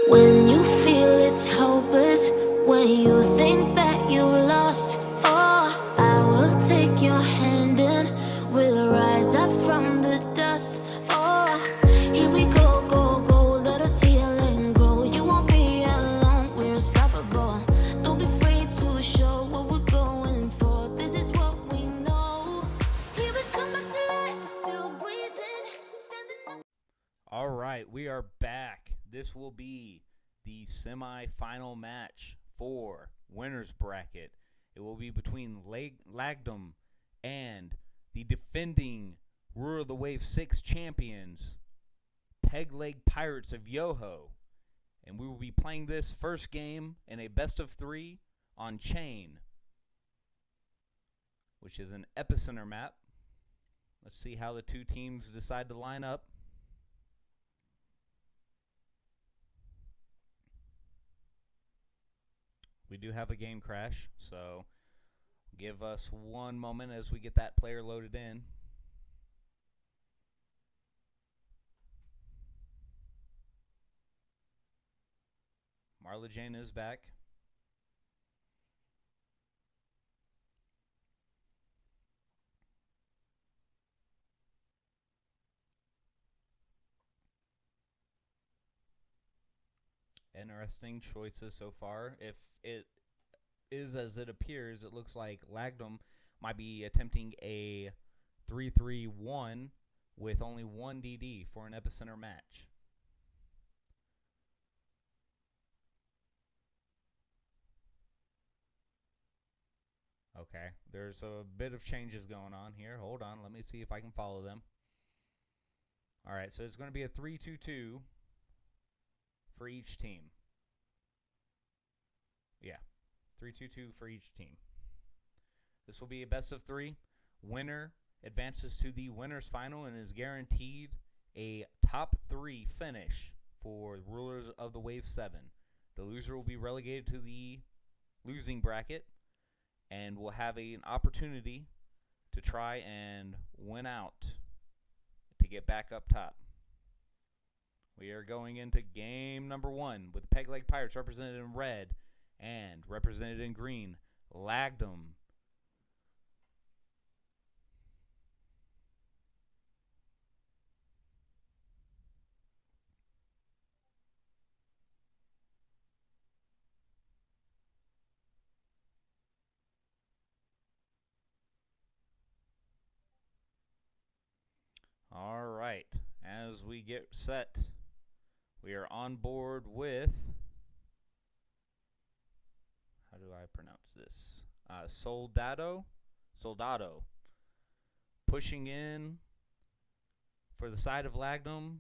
When you feel it's hopeless, when you think that you lost, oh, I will take your hand and we'll rise up from the dust. Oh, here we go, go, go, let us heal and grow. You won't be alone, we're unstoppable. Don't be afraid to show what we're going for. This is what we know. Here we come back to life, we're still breathing, standing up. All right, we are back. This will be the semi-final match for winner's bracket. It will be between Lagdom and the defending Ruler of the Wave 6 champions, Peg Leg Pirates of Yoho. And we will be playing this first game in a best of 3 on Chain, which is an epicenter map. Let's see how the two teams decide to line up. We do have a game crash, so give us one moment as we get that player loaded in. Marla Jane is back. Interesting choices so far. If it is as it appears, it looks like Lagdom might be attempting a 3-3-1 with only one DD for an epicenter match. Okay, there's a bit of changes going on here. Hold on, let me see if I can follow them. All right, so it's going to be a 3-2-2 for each team. Yeah, 3-2-2 for each team. This will be a best of 3. Winner advances to the winner's final and is guaranteed a top 3 finish for Rulers of the Wave 7. The loser will be relegated to the losing bracket and will have an opportunity to try and win out to get back up top. We are going into game number 1 with Peg Leg Pirates represented in red and represented in green, Lagdom. All right, as we get set, we are on board with, how do I pronounce this? Soldado, pushing in for the side of Lagdom.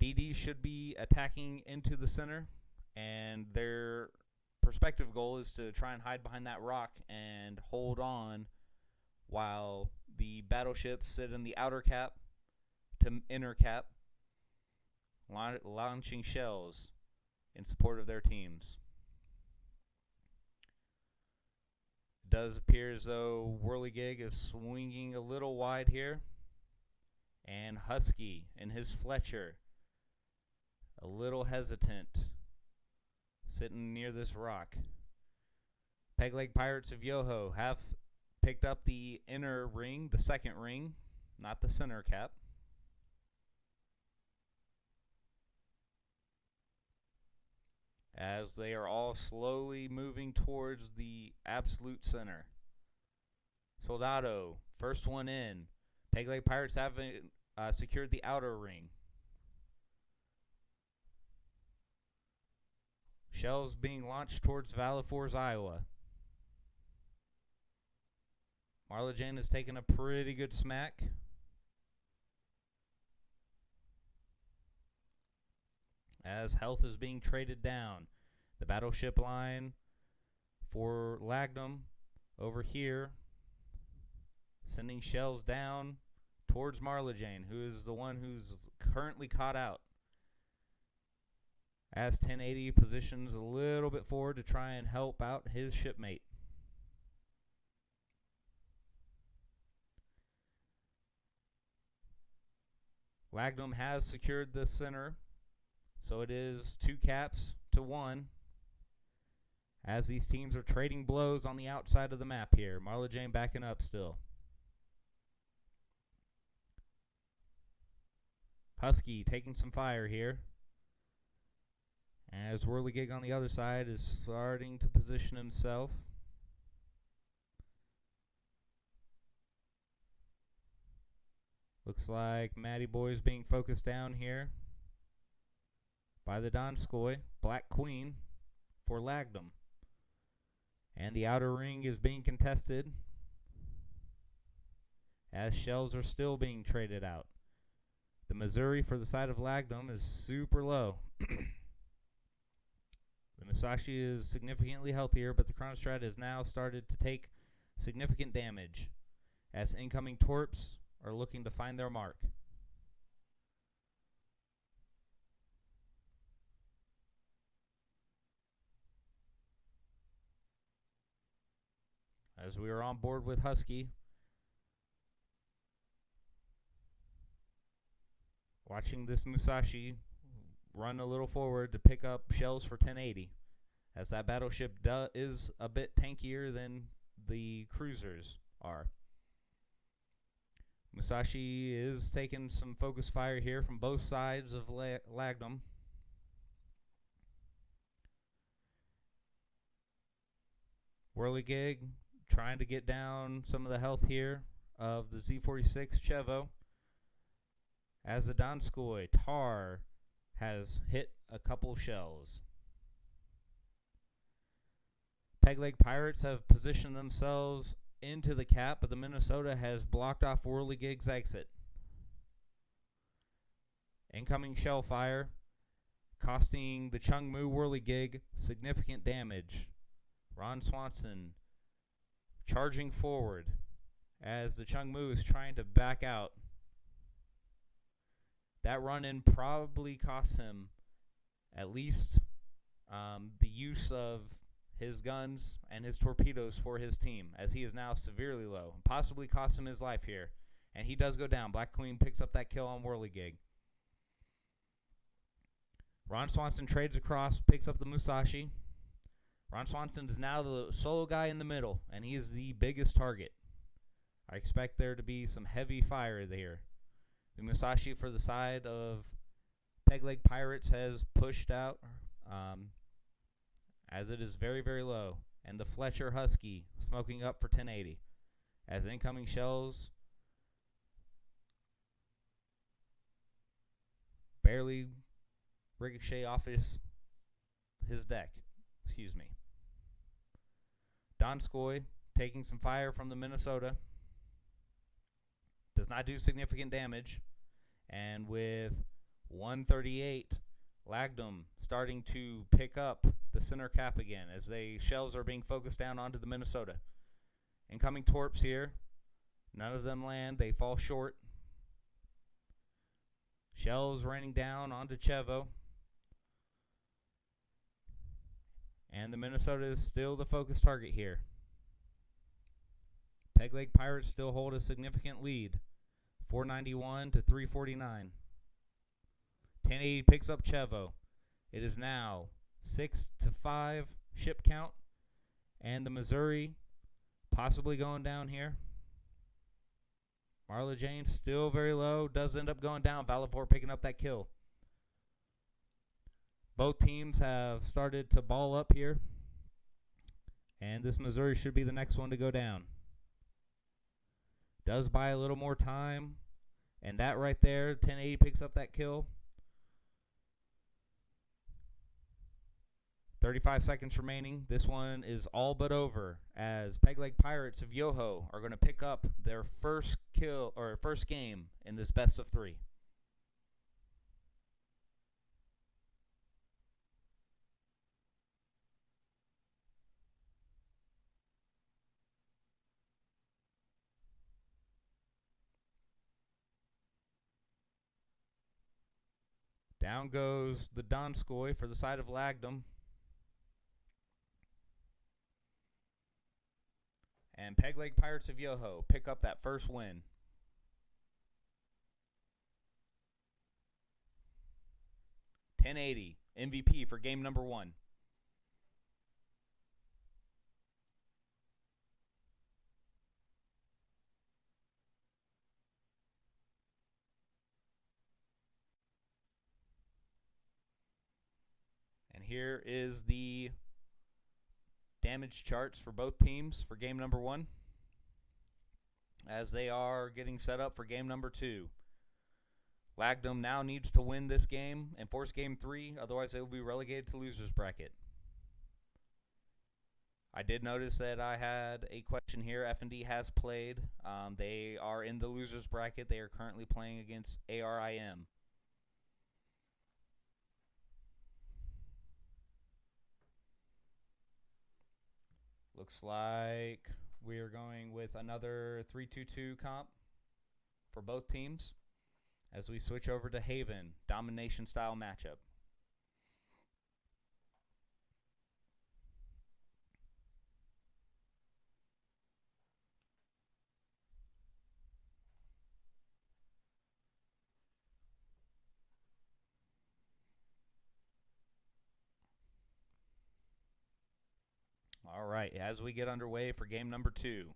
DD should be attacking into the center, and their prospective goal is to try and hide behind that rock and hold on while the battleships sit in the outer cap to inner cap, launching shells in support of their teams. It does appear as though Whirligig is swinging a little wide here, and Husky and his Fletcher a little hesitant, sitting near this rock. Peg Leg Pirates of Yoho have picked up the inner ring, the second ring, not the center cap. As they are all slowly moving towards the absolute center. Soldado, first one in. Peg Leg Pirates have secured the outer ring. Shells being launched towards Valley Forge, Iowa. Marla Jane has taken a pretty good smack. As health is being traded down. The battleship line for Lagdom over here, sending shells down towards Marla Jane, who is the one who's currently caught out. As 1080 positions a little bit forward to try and help out his shipmate. Lagdom has secured the center, So it is 2 caps to 1 as these teams are trading blows on the outside of the map here. Marla Jane backing up still. Husky taking some fire here, as Whirligig on the other side is starting to position himself. Looks like Matty Boy is being focused down here by the Donskoy. Black Queen for Lagdom. And the outer ring is being contested as shells are still being traded out. The Missouri for the side of Lagdom is super low. The Musashi is significantly healthier, but the Chronostrat has now started to take significant damage as incoming Torps are looking to find their mark. As we are on board with Husky, watching this Musashi run a little forward to pick up shells for 1080, as that battleship is a bit tankier than the cruisers are. Musashi is taking some focus fire here from both sides of Lagdom. Whirligig trying to get down some of the health here of the Z46 Chevo, as the Donskoy Tar has hit a couple shells. Pegleg Pirates have positioned themselves into the cap, but the Minnesota has blocked off Whirligig's exit. Incoming shell fire costing the Chungmu Whirligig significant damage. Ron Swanson charging forward as the Chungmu is trying to back out. That run-in probably cost him at least the use of his guns and his torpedoes for his team, as he is now severely low. Possibly cost him his life here. And he does go down. Black Queen picks up that kill on Whirligig. Ron Swanson trades across, picks up the Musashi. Ron Swanson is now the solo guy in the middle, and he is the biggest target. I expect there to be some heavy fire there. The Musashi for the side of Pegleg Pirates has pushed out, as it is very, very low. And the Fletcher Husky smoking up for 1080, as incoming shells barely ricochet off his deck. Excuse me. Donskoy taking some fire from the Minnesota. Does not do significant damage. And with 138, Lagdom starting to pick up the center cap again as shells are being focused down onto the Minnesota. Incoming torps here. None of them land. They fall short. Shells raining down onto Chevo. And the Minnesota is still the focus target here. Pegleg Pirates still hold a significant lead. 491 to 349. 1080 picks up Chevo. It is now 6-5 ship count. And the Missouri possibly going down here. Marla Jane still very low. Does end up going down. Valivore picking up that kill. Both teams have started to ball up here. And this Missouri should be the next one to go down. Does buy a little more time. And that right there, 1080 picks up that kill. 35 seconds remaining. This one is all but over, as Pegleg Pirates of Yoho are going to pick up their first kill or first game in this best of 3. Down goes the Donskoy for the side of Lagdom. And Pegleg Pirates of Yoho pick up that first win. 1080, MVP for game number 1. And here is the damage charts for both teams for game number 1 as they are getting set up for game number 2. Lagdom now needs to win this game and force game 3, otherwise they will be relegated to losers bracket. I did notice that I had a question here. F&D has played. They are in the losers bracket. They are currently playing against ARIM. Looks like we are going with another 3-2-2 comp for both teams as we switch over to Haven, domination style matchup. All right, as we get underway for game number 2,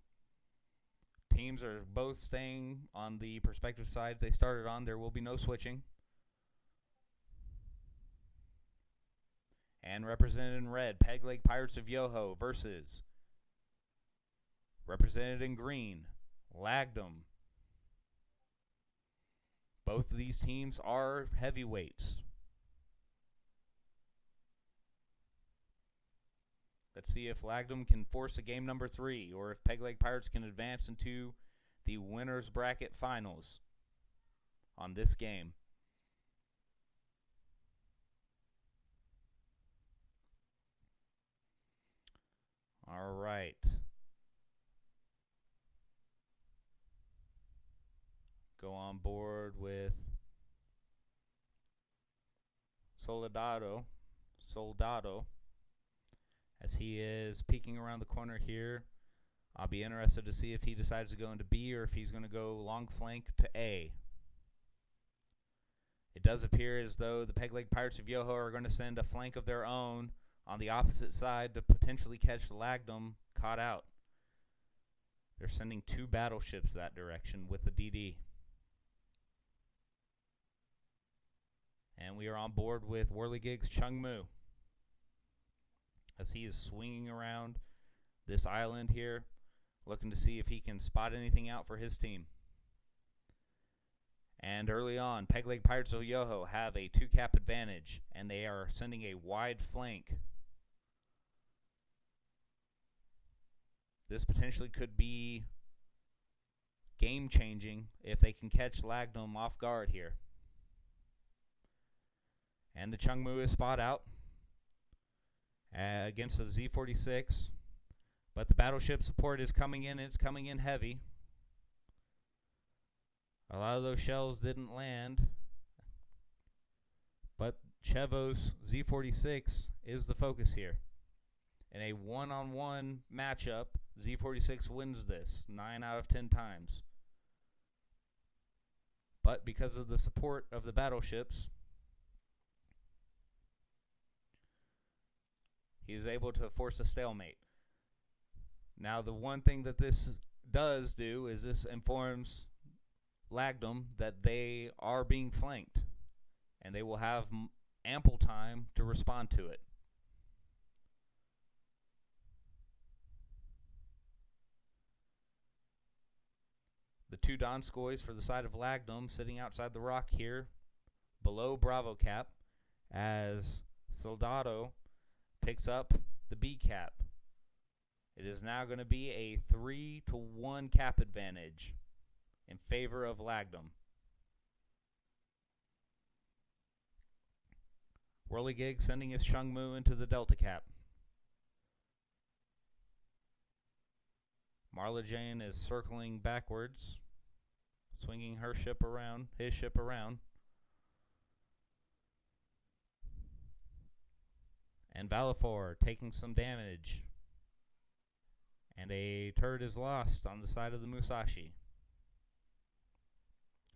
teams are both staying on the respective sides they started on. There will be no switching. And represented in red, Peg Leg Pirates of Yoho versus represented in green, Lagdom. Both of these teams are heavyweights. Let's see if Lagdom can force a game number 3 or if Peg Leg Pirates can advance into the winner's bracket finals on this game. All right. Go on board with Soldado as he is peeking around the corner here. I'll be interested to see if he decides to go into B or if he's going to go long flank to A. It does appear as though the Peg Leg Pirates of Yoho are going to send a flank of their own on the opposite side to potentially catch Lagdom caught out. They're sending 2 battleships that direction with the DD. And we are on board with Whirligig's Chungmu as he is swinging around this island here, looking to see if he can spot anything out for his team. And early on, Peg Leg Pirates of Yoho have a 2-cap advantage, and they are sending a wide flank. This potentially could be game-changing if they can catch Lagdom off guard here. And the Chungmu is spot out against the Z46. But the battleship support is coming in. It's coming in heavy. A lot of those shells didn't land. But Chevo's Z46 is the focus here. In a one-on-one matchup, Z46 wins this 9 out of 10 times. But because of the support of the battleships, he is able to force a stalemate. Now, the one thing that this does do is this informs Lagdom that they are being flanked, and they will have ample time to respond to it. The 2 Donskoys for the side of Lagdom sitting outside the rock here below Bravo Cap as Soldado picks up the B cap. It is now going to be a 3-1 cap advantage in favor of Lagdom. Whirligig sending his Chungmu into the Delta cap. Marla Jane is circling backwards, swinging her ship around, his ship around. And Valifor taking some damage. And a turret is lost on the side of the Musashi.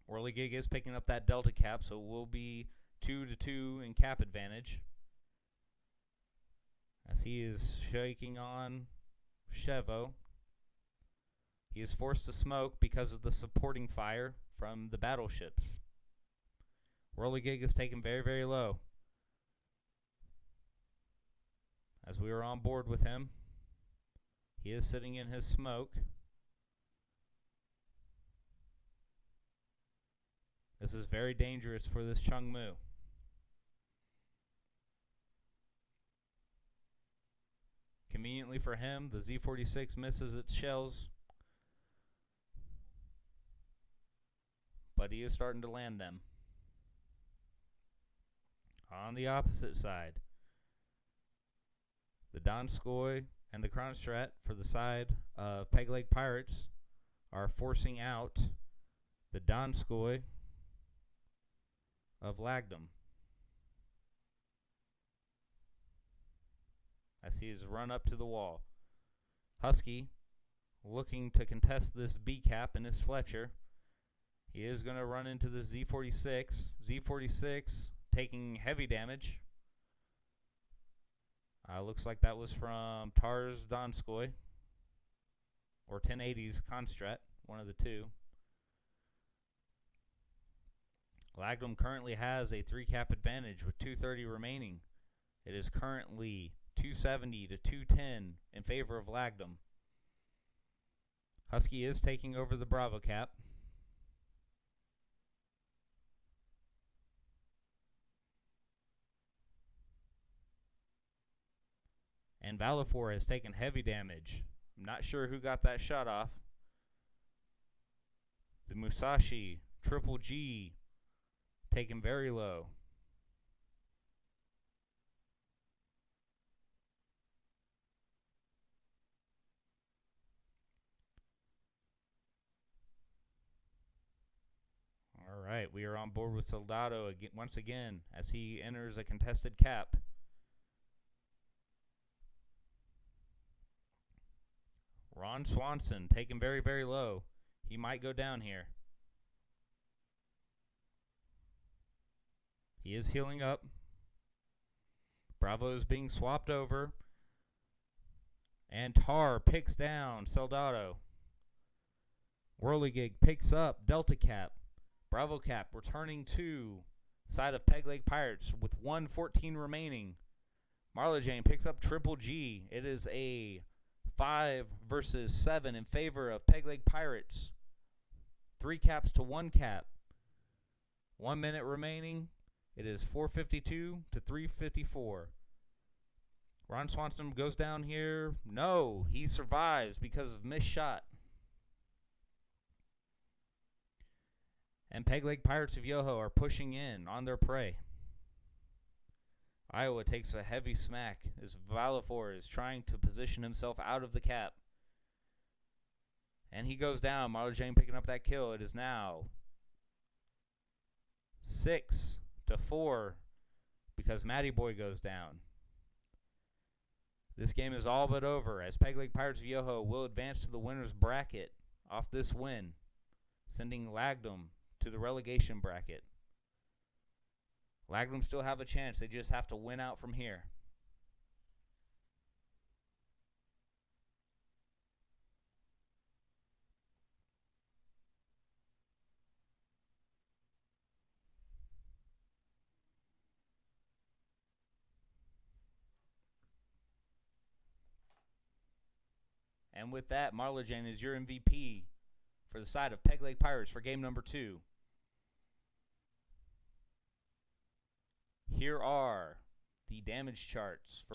Whirligig is picking up that Delta cap, so we'll be 2-2 in cap advantage, as he is shaking on Chevo. He is forced to smoke because of the supporting fire from the battleships. Whirligig is taken very, very low, as we are on board with him. He is sitting in his smoke. This is very dangerous for this Chungmu. Conveniently for him, the Z-46 misses its shells, but he is starting to land them. On the opposite side, the Donskoy and the Kronstadt for the side of Peg Leg Pirates are forcing out the Donskoy of Lagdom, as he has run up to the wall. Husky looking to contest this B-cap in his Fletcher. He is going to run into the Z-46. Z-46 taking heavy damage. Looks like that was from Tars Donskoy or 1080's Kronstadt, one of the two. Lagdom currently has a 3-cap advantage with 230 remaining. It is currently 270 to 210 in favor of Lagdom. Husky is taking over the Bravo cap. And Valifor has taken heavy damage. I'm not sure who got that shot off. The Musashi Triple G taken very low. All right, we are on board with Soldado once again as he enters a contested cap. Ron Swanson taken very, very low. He might go down here. He is healing up. Bravo is being swapped over. And Tar picks down Soldado. Whirligig picks up Delta Cap. Bravo Cap returning to side of Peg Leg Pirates with 1:14 remaining. Marla Jane picks up Triple G. It is a 5 versus 7 in favor of Peg Leg Pirates. 3 caps to 1 cap. 1 minute remaining. It is 4:52 to 3:54. Ron Swanson goes down here. No, he survives because of missed shot. And Peg Leg Pirates of Yoho are pushing in on their prey. Iowa takes a heavy smack as Valifor is trying to position himself out of the cap. And he goes down. Marla Jane picking up that kill. It is now 6-4 because Matty Boy goes down. This game is all but over as Peg Leg Pirates of Yoho will advance to the winner's bracket off this win, sending Lagdom to the relegation bracket. Lagdom still have a chance. They just have to win out from here. And with that, Marla Jane is your MVP for the side of Peg Leg Pirates for game number 2. Here are the damage charts for